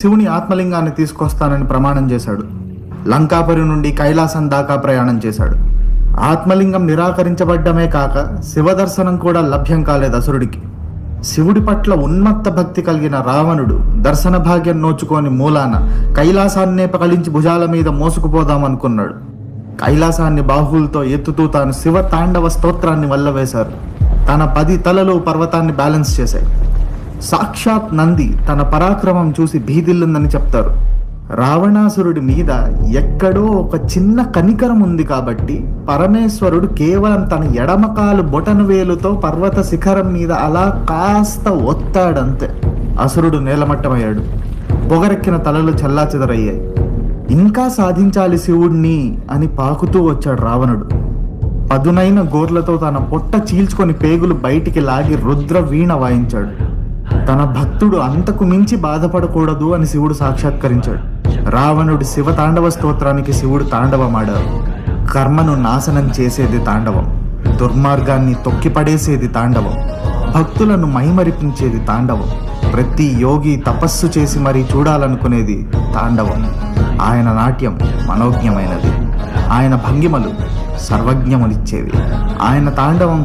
శివుని ఆత్మలింగాన్ని తీసుకొస్తానని ప్రమాణం చేశాడు. లంకాపురి నుండి కైలాసం దాకా ప్రయాణం చేశాడు. ఆత్మలింగం నిరాకరించబడ్డమే కాక శివదర్శనం కూడా లభ్యం కాలేదు అసురుడికి. శివుడి పట్ల ఉన్మత్త భక్తి కలిగిన రావణుడు దర్శన భాగ్యం నోచుకొని మూలాన కైలాసాన్నే పకలించి భుజాల మీద మోసుకుపోదామనుకున్నాడు. కైలాసాన్ని బాహువులతో ఎత్తుతూ తాను శివ తాండవ స్తోత్రాన్ని వల్లవేశారు. తన 10 తలలు పర్వతాన్ని బ్యాలెన్స్ చేశాయి. సాక్షాత్ నంది తన పరాక్రమం చూసి భీతిల్లిందని చెప్తారు. రావణాసురుడి మీద ఎక్కడో ఒక చిన్న కనికరం ఉంది కాబట్టి పరమేశ్వరుడు కేవలం తన ఎడమకాలు బొటన వేలుతో పర్వత శిఖరం మీద అలా కాస్త ఒత్తాడంతే. అసురుడు నేలమట్టమయ్యాడు. పొగరెక్కిన తలలు చెల్లాచెదరయ్యాయి. ఇంకా సాధించాలి శివుణ్ణి అని పాకుతూ వచ్చాడు రావణుడు. పదునైన గోర్లతో తన పొట్ట చీల్చుకొని పేగులు బయటికి లాగి రుద్ర వీణ వాయించాడు. తన భక్తుడు అంతకు మించి బాధపడకూడదు అని శివుడు సాక్షాత్కరించాడు. రావణుడి శివ తాండవ స్తోత్రానికి శివుడు తాండవమాడారు. కర్మను నాశనం చేసేది తాండవం, దుర్మార్గాన్ని తొక్కిపడేసేది తాండవం, భక్తులను మైమరిపించేది తాండవం. ప్రతి యోగి తపస్సు చేసి మరీ చూడాలనుకునేది తాండవం. ఆయన నాట్యం మనోజ్ఞమైనది, ఆయన భంగిమలు సర్వజ్ఞములిచ్చేవి. ఆయన తాండవం